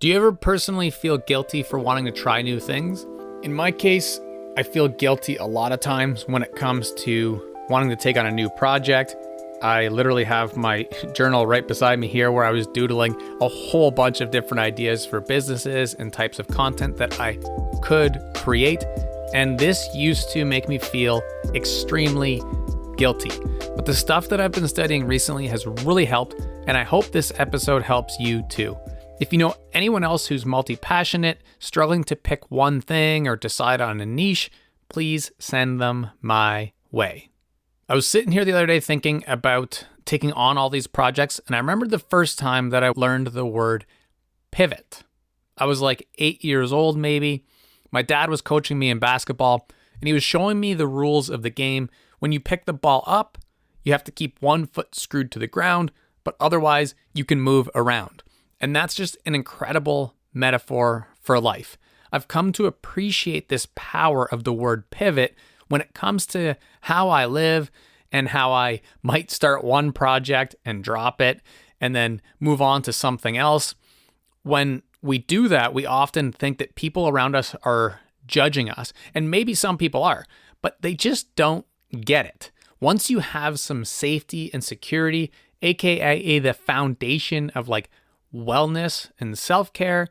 Do you ever personally feel guilty for wanting to try new things? In my case, I feel guilty a lot of times when it comes to wanting to take on a new project. I literally have my journal right beside me here where I was doodling a whole bunch of different ideas for businesses and types of content that I could create. And this used to make me feel extremely guilty. But the stuff that I've been studying recently has really helped, and I hope this episode helps you too. If you know anyone else who's multi-passionate, struggling to pick one thing or decide on a niche, please send them my way. I was sitting here the other day thinking about taking on all these projects, and I remembered the first time that I learned the word pivot. I was like 8 years old maybe. My dad was coaching me in basketball, and he was showing me the rules of the game. When you pick the ball up, you have to keep one foot screwed to the ground, but otherwise you can move around. And that's just an incredible metaphor for life. I've come to appreciate this power of the word pivot when it comes to how I live and how I might start one project and drop it and then move on to something else. When we do that, we often think that people around us are judging us, and maybe some people are, but they just don't get it. Once you have some safety and security, aka the foundation of like wellness and self-care,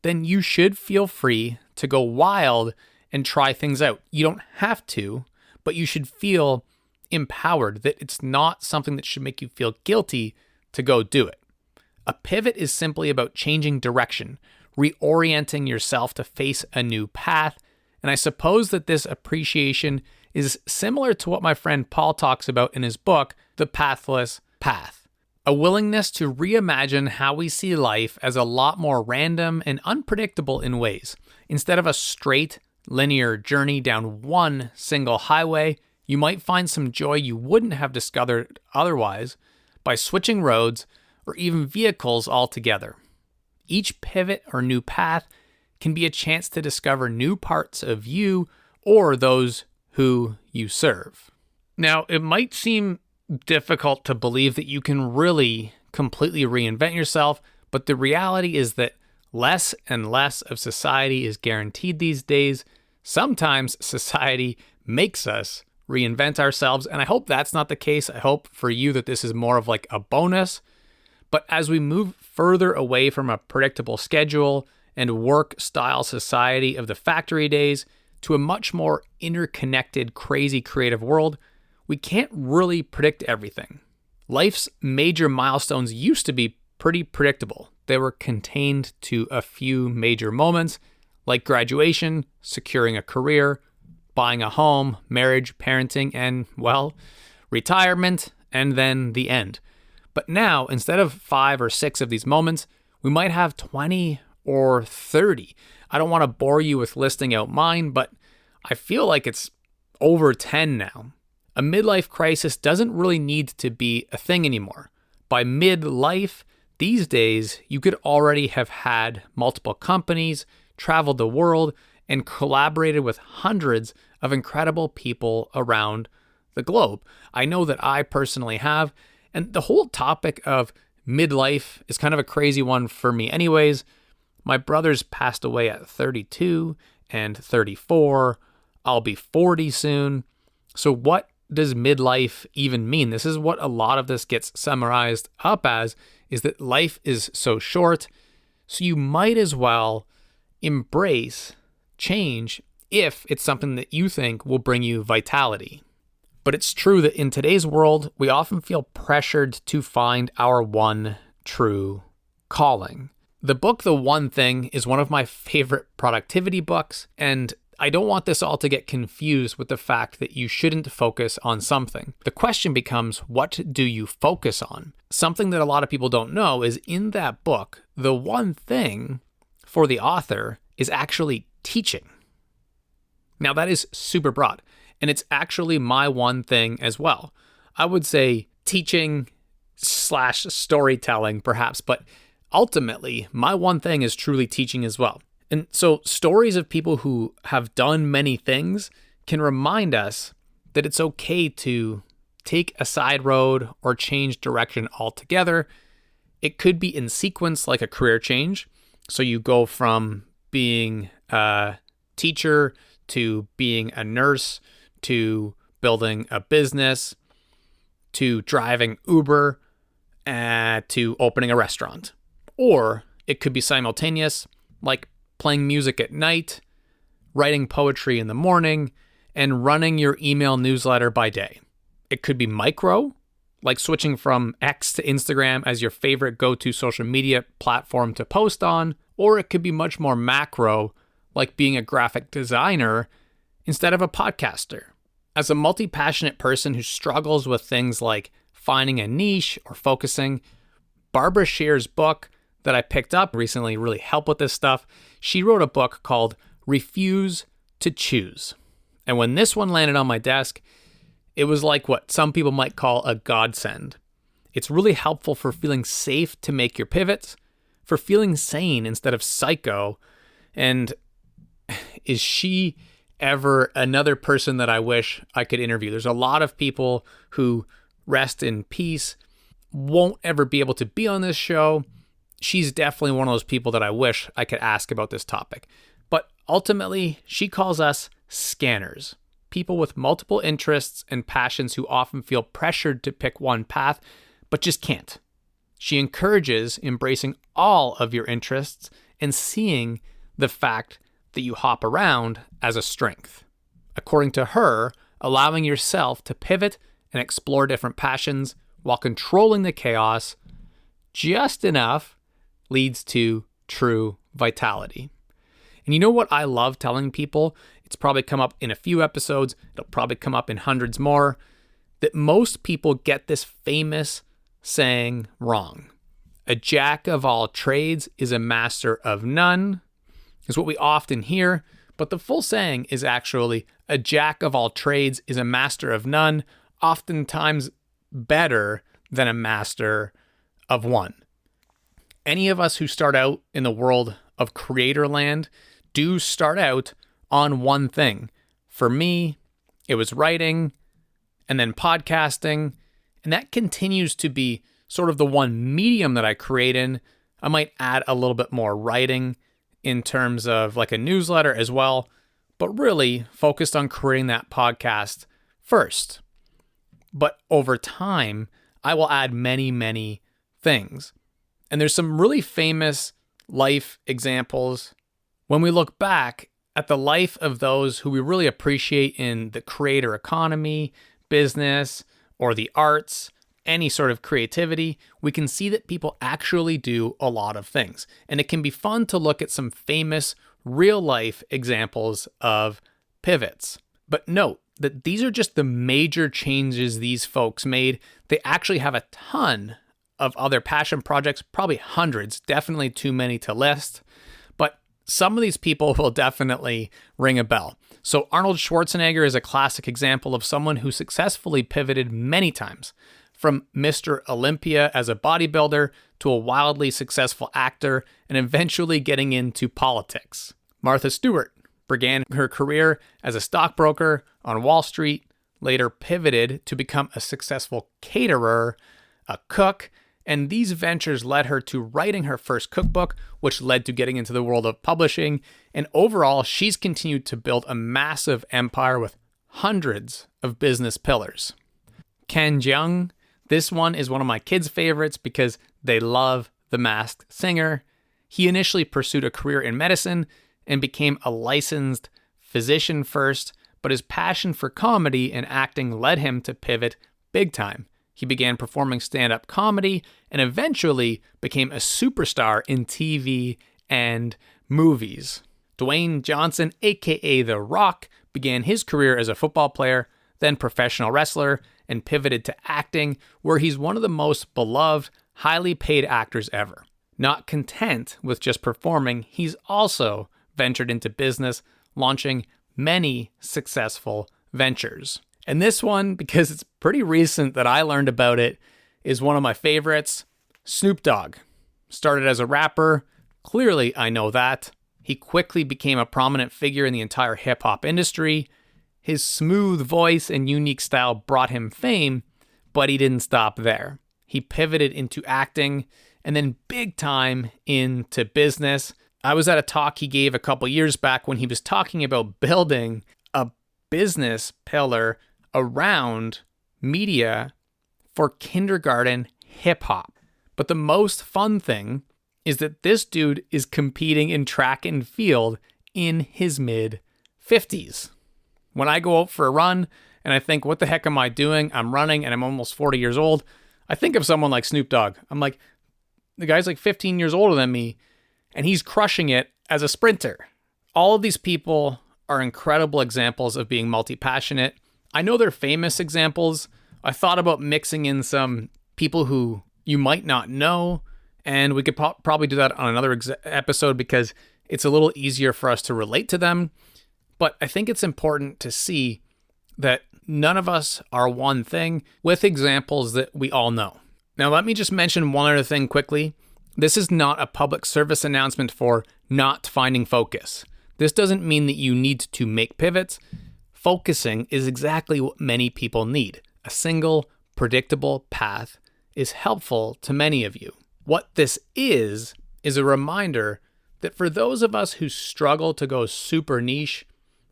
then you should feel free to go wild and try things out. You don't have to, but you should feel empowered that it's not something that should make you feel guilty to go do it. A pivot is simply about changing direction, reorienting yourself to face a new path. And I suppose that this appreciation is similar to what my friend Paul talks about in his book, The Pathless Path. A willingness to reimagine how we see life as a lot more random and unpredictable in ways. Instead of a straight, linear journey down one single highway, you might find some joy you wouldn't have discovered otherwise by switching roads or even vehicles altogether. Each pivot or new path can be a chance to discover new parts of you or those who you serve. Now, it might seem difficult to believe that you can really completely reinvent yourself, but the reality is that less and less of society is guaranteed these days. Sometimes society makes us reinvent ourselves, and I hope that's not the case. I hope for you that this is more of like a bonus. But as we move further away from a predictable schedule and work style society of the factory days to a much more interconnected, crazy creative world, we can't really predict everything. Life's major milestones used to be pretty predictable. They were contained to a few major moments like graduation, securing a career, buying a home, marriage, parenting, and, well, retirement, and then the end. But now, instead of 5 or 6 of these moments, we might have 20 or 30. I don't want to bore you with listing out mine, but I feel like it's over 10 now. A midlife crisis doesn't really need to be a thing anymore. By midlife, these days, you could already have had multiple companies, traveled the world, and collaborated with hundreds of incredible people around the globe. I know that I personally have, and the whole topic of midlife is kind of a crazy one for me anyways. My brothers passed away at 32 and 34. I'll be 40 soon. So what does midlife even mean? This is what a lot of this gets summarized up as, is that life is so short, so you might as well embrace change if it's something that you think will bring you vitality. But it's true that in today's world, we often feel pressured to find our one true calling. The book, The One Thing, is one of my favorite productivity books, and I don't want this all to get confused with the fact that you shouldn't focus on something. The question becomes, what do you focus on? Something that a lot of people don't know is in that book, the one thing for the author is actually teaching. Now that is super broad, and it's actually my one thing as well. I would say teaching / storytelling perhaps, but ultimately my one thing is truly teaching as well. And so stories of people who have done many things can remind us that it's okay to take a side road or change direction altogether. It could be in sequence like a career change, So you go from being a teacher to being a nurse to building a business to driving Uber to opening a restaurant. Or it could be simultaneous, like playing music at night, writing poetry in the morning, and running your email newsletter by day. It could be micro, like switching from X to Instagram as your favorite go-to social media platform to post on, or it could be much more macro, like being a graphic designer instead of a podcaster. As a multi-passionate person who struggles with things like finding a niche or focusing, Barbara Scher's book that I picked up recently really helped with this stuff. She wrote a book called Refuse to Choose. And when this one landed on my desk, it was like what some people might call a godsend. It's really helpful for feeling safe to make your pivots, for feeling sane instead of psycho. And is she ever another person that I wish I could interview? There's a lot of people who rest in peace, won't ever be able to be on this show. She's definitely one of those people that I wish I could ask about this topic. But ultimately, she calls us scanners, people with multiple interests and passions who often feel pressured to pick one path, but just can't. She encourages embracing all of your interests and seeing the fact that you hop around as a strength. According to her, allowing yourself to pivot and explore different passions while controlling the chaos just enough leads to true vitality. And you know what I love telling people? It's probably come up in a few episodes. It'll probably come up in hundreds more. That most people get this famous saying wrong. A jack of all trades is a master of none, is what we often hear. But the full saying is actually a jack of all trades is a master of none, oftentimes better than a master of one. Any of us who start out in the world of creator land do start out on one thing. For me, it was writing and then podcasting, and that continues to be sort of the one medium that I create in. I might add a little bit more writing in terms of like a newsletter as well, but really focused on creating that podcast first. But over time, I will add many, many things. And there's some really famous life examples when we look back at the life of those who we really appreciate in the creator economy, business, or the arts, any sort of creativity. We can see that people actually do a lot of things. And it can be fun to look at some famous real life examples of pivots. But note that these are just the major changes these folks made. They actually have a ton of other passion projects, probably hundreds, definitely too many to list. But some of these people will definitely ring a bell. So Arnold Schwarzenegger is a classic example of someone who successfully pivoted many times, from Mr. Olympia as a bodybuilder to a wildly successful actor and eventually getting into politics. Martha Stewart began her career as a stockbroker on Wall Street, later pivoted to become a successful caterer, a cook, and these ventures led her to writing her first cookbook, which led to getting into the world of publishing. And overall, she's continued to build a massive empire with hundreds of business pillars. Ken Jeong, this one is one of my kids' favorites because they love The Masked Singer. He initially pursued a career in medicine and became a licensed physician first, but his passion for comedy and acting led him to pivot big time. He began performing stand-up comedy and eventually became a superstar in TV and movies. Dwayne Johnson, aka The Rock, began his career as a football player, then professional wrestler, and pivoted to acting, where he's one of the most beloved, highly paid actors ever. Not content with just performing, he's also ventured into business, launching many successful ventures. And this one, because it's pretty recent that I learned about it, is one of my favorites. Snoop Dogg started as a rapper. Clearly, I know that. He quickly became a prominent figure in the entire hip-hop industry. His smooth voice and unique style brought him fame, but he didn't stop there. He pivoted into acting, and then big time into business. I was at a talk he gave a couple years back when he was talking about building a business pillar around media for kindergarten hip hop. But the most fun thing is that this dude is competing in track and field in his mid-50s. When I go out for a run and I think, what the heck am I doing? I'm running and I'm almost 40 years old. I think of someone like Snoop Dogg. I'm like, the guy's like 15 years older than me and he's crushing it as a sprinter. All of these people are incredible examples of being multi-passionate. I know they're famous examples. I thought about mixing in some people who you might not know, and we could probably do that on another episode because it's a little easier for us to relate to them. But I think it's important to see that none of us are one thing with examples that we all know. Now, let me just mention one other thing quickly. This is not a public service announcement for not finding focus. This doesn't mean that you need to make pivots. Focusing is exactly what many people need. A single, predictable path is helpful to many of you. What this is a reminder that for those of us who struggle to go super niche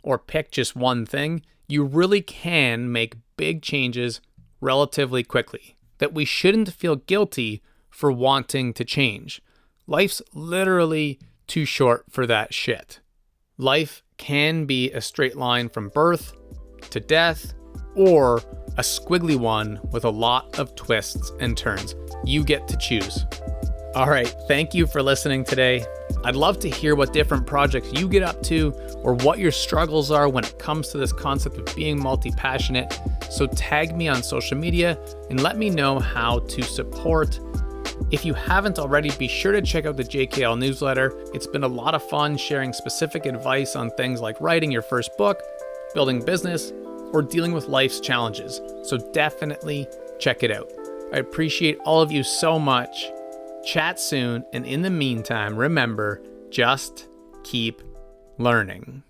or pick just one thing, you really can make big changes relatively quickly. That we shouldn't feel guilty for wanting to change. Life's literally too short for that shit. Life can be a straight line from birth to death, or a squiggly one with a lot of twists and turns. You get to choose. All right, thank you for listening today. I'd love to hear what different projects you get up to or what your struggles are when it comes to this concept of being multi-passionate. So tag me on social media and let me know how to support. If you haven't already, be sure to check out the JKL newsletter. It's been a lot of fun sharing specific advice on things like writing your first book, building business, or dealing with life's challenges. So definitely check it out. I appreciate all of you so much. Chat soon, and in the meantime, remember, just keep learning.